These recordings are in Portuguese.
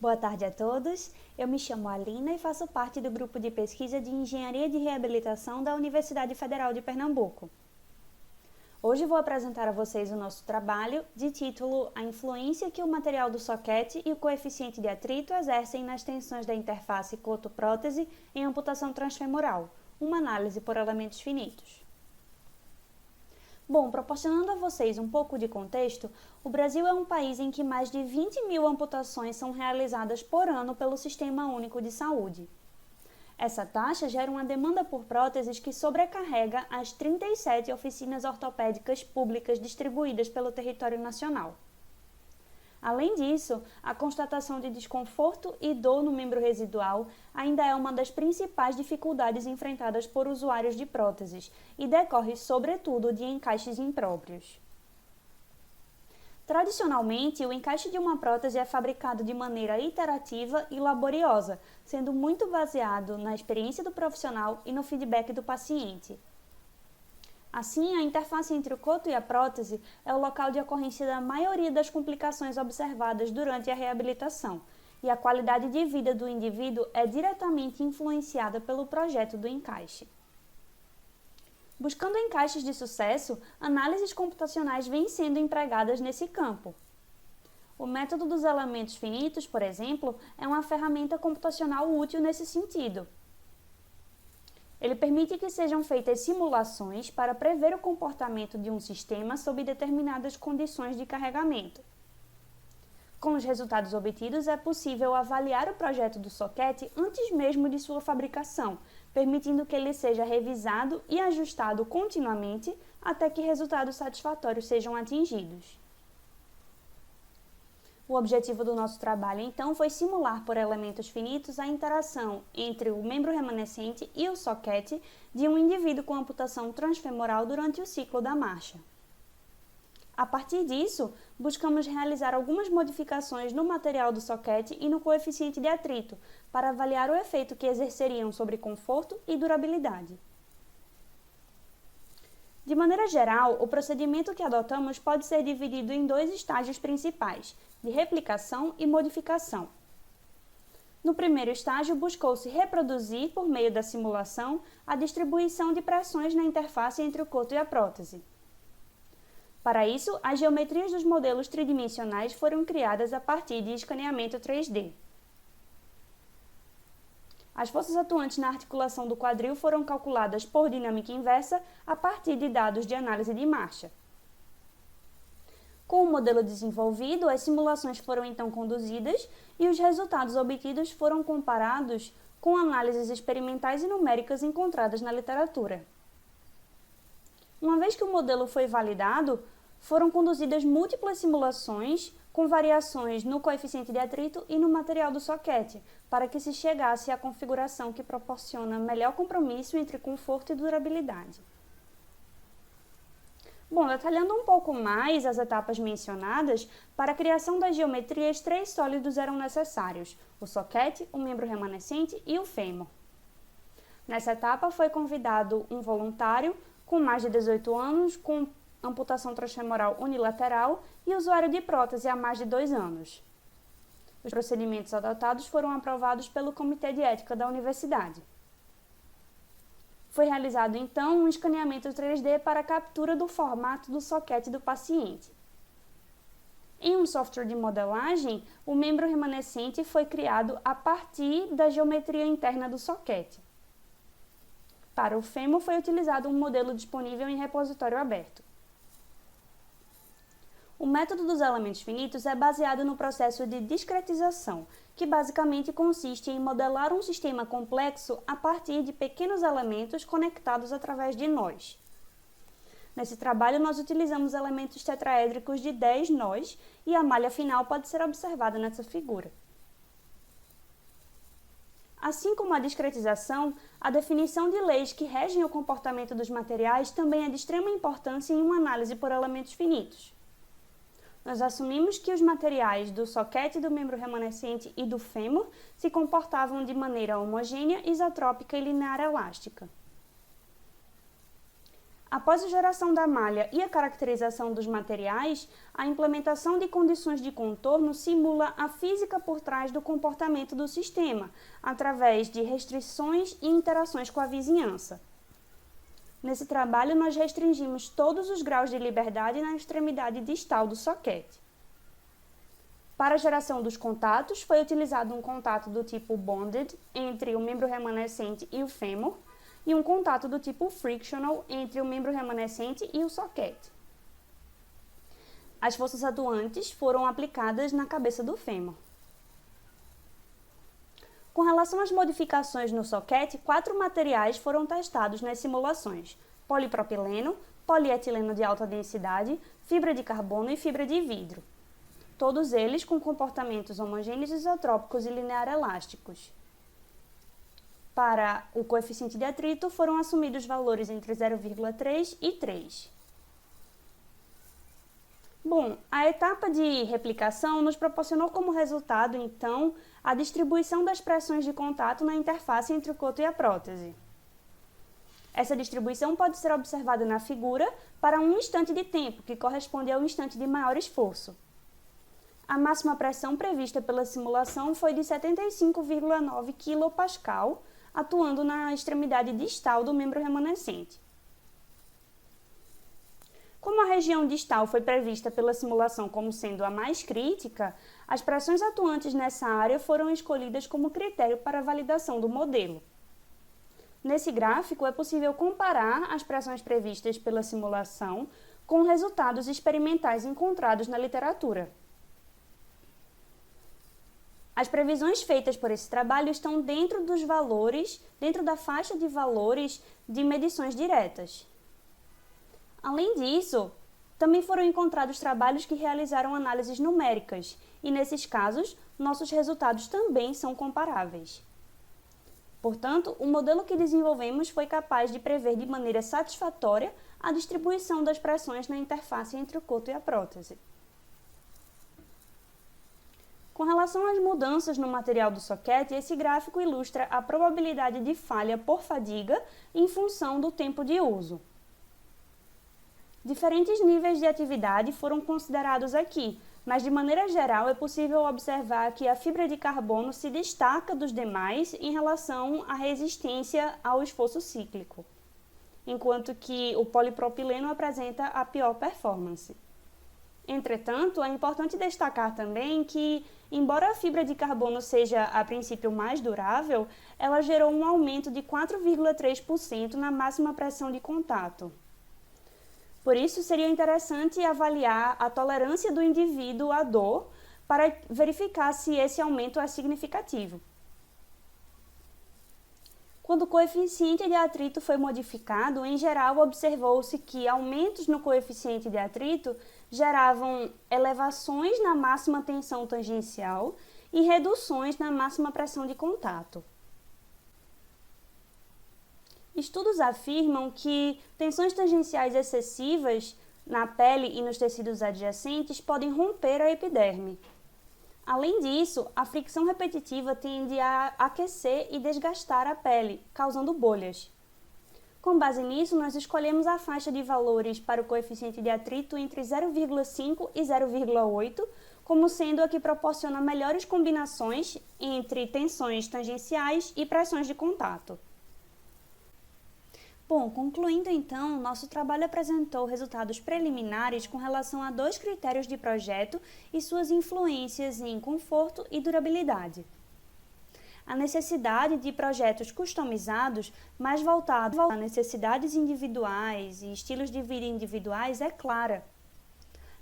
Boa tarde a todos, eu me chamo Alina e faço parte do grupo de pesquisa de Engenharia de Reabilitação da Universidade Federal de Pernambuco. Hoje vou apresentar a vocês o nosso trabalho de título A influência que o material do soquete e o coeficiente de atrito exercem nas tensões da interface coto-prótese em amputação transfemoral, uma análise por elementos finitos. Bom, proporcionando a vocês um pouco de contexto, o Brasil é um país em que mais de 20.000 amputações são realizadas por ano pelo Sistema Único de Saúde. Essa taxa gera uma demanda por próteses que sobrecarrega as 37 oficinas ortopédicas públicas distribuídas pelo território nacional. Além disso, a constatação de desconforto e dor no membro residual ainda é uma das principais dificuldades enfrentadas por usuários de próteses e decorre, sobretudo, de encaixes impróprios. Tradicionalmente, o encaixe de uma prótese é fabricado de maneira iterativa e laboriosa, sendo muito baseado na experiência do profissional e no feedback do paciente. Assim, a interface entre o coto e a prótese é o local de ocorrência da maioria das complicações observadas durante a reabilitação, e a qualidade de vida do indivíduo é diretamente influenciada pelo projeto do encaixe. Buscando encaixes de sucesso, análises computacionais vêm sendo empregadas nesse campo. O método dos elementos finitos, por exemplo, é uma ferramenta computacional útil nesse sentido. Ele permite que sejam feitas simulações para prever o comportamento de um sistema sob determinadas condições de carregamento. Com os resultados obtidos, é possível avaliar o projeto do soquete antes mesmo de sua fabricação, permitindo que ele seja revisado e ajustado continuamente até que resultados satisfatórios sejam atingidos. O objetivo do nosso trabalho, então, foi simular por elementos finitos a interação entre o membro remanescente e o soquete de um indivíduo com amputação transfemoral durante o ciclo da marcha. A partir disso, buscamos realizar algumas modificações no material do soquete e no coeficiente de atrito, para avaliar o efeito que exerceriam sobre conforto e durabilidade. De maneira geral, o procedimento que adotamos pode ser dividido em dois estágios principais, de replicação e modificação. No primeiro estágio, buscou-se reproduzir, por meio da simulação, a distribuição de pressões na interface entre o coto e a prótese. Para isso, as geometrias dos modelos tridimensionais foram criadas a partir de escaneamento 3D. As forças atuantes na articulação do quadril foram calculadas por dinâmica inversa a partir de dados de análise de marcha. Com o modelo desenvolvido, as simulações foram então conduzidas e os resultados obtidos foram comparados com análises experimentais e numéricas encontradas na literatura. Uma vez que o modelo foi validado, foram conduzidas múltiplas simulações com variações no coeficiente de atrito e no material do soquete, para que se chegasse à configuração que proporciona melhor compromisso entre conforto e durabilidade. Bom, detalhando um pouco mais as etapas mencionadas, para a criação das geometrias, 3 sólidos eram necessários: o soquete, o membro remanescente e o fêmur. Nessa etapa foi convidado um voluntário com mais de 18 anos, com amputação transfemoral unilateral e usuário de prótese há mais de 2 anos. Os procedimentos adotados foram aprovados pelo Comitê de Ética da Universidade. Foi realizado, então, um escaneamento 3D para a captura do formato do soquete do paciente. Em um software de modelagem, o membro remanescente foi criado a partir da geometria interna do soquete. Para o fêmur, foi utilizado um modelo disponível em repositório aberto. O método dos elementos finitos é baseado no processo de discretização, que basicamente consiste em modelar um sistema complexo a partir de pequenos elementos conectados através de nós. Nesse trabalho, nós utilizamos elementos tetraédricos de 10 nós e a malha final pode ser observada nessa figura. Assim como a discretização, a definição de leis que regem o comportamento dos materiais também é de extrema importância em uma análise por elementos finitos. Nós assumimos que os materiais do soquete, do membro remanescente e do fêmur se comportavam de maneira homogênea, isotrópica e linear elástica. Após a geração da malha e a caracterização dos materiais, a implementação de condições de contorno simula a física por trás do comportamento do sistema, através de restrições e interações com a vizinhança. Nesse trabalho, nós restringimos todos os graus de liberdade na extremidade distal do soquete. Para a geração dos contatos, foi utilizado um contato do tipo bonded entre o membro remanescente e o fêmur, e um contato do tipo frictional entre o membro remanescente e o soquete. As forças atuantes foram aplicadas na cabeça do fêmur. Com relação às modificações no soquete, 4 materiais foram testados nas simulações: polipropileno, polietileno de alta densidade, fibra de carbono e fibra de vidro. Todos eles com comportamentos homogêneos, isotrópicos e linear elásticos. Para o coeficiente de atrito, foram assumidos valores entre 0,3 e 3. Bom, a etapa de replicação nos proporcionou como resultado, então, a distribuição das pressões de contato na interface entre o coto e a prótese. Essa distribuição pode ser observada na figura para um instante de tempo, que corresponde ao instante de maior esforço. A máxima pressão prevista pela simulação foi de 75,9 kPa, atuando na extremidade distal do membro remanescente. Como a região distal foi prevista pela simulação como sendo a mais crítica, as pressões atuantes nessa área foram escolhidas como critério para a validação do modelo. Nesse gráfico, é possível comparar as pressões previstas pela simulação com resultados experimentais encontrados na literatura. As previsões feitas por esse trabalho estão dentro da faixa de valores de medições diretas. Além disso, também foram encontrados trabalhos que realizaram análises numéricas, e nesses casos, nossos resultados também são comparáveis. Portanto, o modelo que desenvolvemos foi capaz de prever de maneira satisfatória a distribuição das pressões na interface entre o coto e a prótese. Com relação às mudanças no material do soquete, esse gráfico ilustra a probabilidade de falha por fadiga em função do tempo de uso. Diferentes níveis de atividade foram considerados aqui, mas de maneira geral é possível observar que a fibra de carbono se destaca dos demais em relação à resistência ao esforço cíclico, enquanto que o polipropileno apresenta a pior performance. Entretanto, é importante destacar também que, embora a fibra de carbono seja a princípio mais durável, ela gerou um aumento de 4,3% na máxima pressão de contato. Por isso, seria interessante avaliar a tolerância do indivíduo à dor para verificar se esse aumento é significativo. Quando o coeficiente de atrito foi modificado, em geral observou-se que aumentos no coeficiente de atrito geravam elevações na máxima tensão tangencial e reduções na máxima pressão de contato. Estudos afirmam que tensões tangenciais excessivas na pele e nos tecidos adjacentes podem romper a epiderme. Além disso, a fricção repetitiva tende a aquecer e desgastar a pele, causando bolhas. Com base nisso, nós escolhemos a faixa de valores para o coeficiente de atrito entre 0,5 e 0,8, como sendo a que proporciona melhores combinações entre tensões tangenciais e pressões de contato. Bom, concluindo então, nosso trabalho apresentou resultados preliminares com relação a 2 critérios de projeto e suas influências em conforto e durabilidade. A necessidade de projetos customizados, mais voltados a necessidades individuais e estilos de vida individuais, é clara.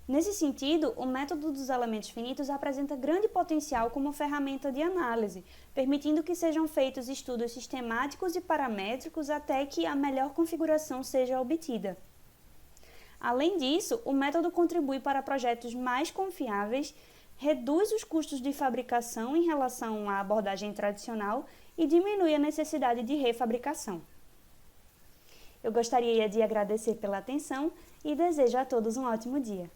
Nesse sentido, o método dos elementos finitos apresenta grande potencial como ferramenta de análise, permitindo que sejam feitos estudos sistemáticos e paramétricos até que a melhor configuração seja obtida. Além disso, o método contribui para projetos mais confiáveis, reduz os custos de fabricação em relação à abordagem tradicional e diminui a necessidade de refabricação. Eu gostaria de agradecer pela atenção e desejo a todos um ótimo dia.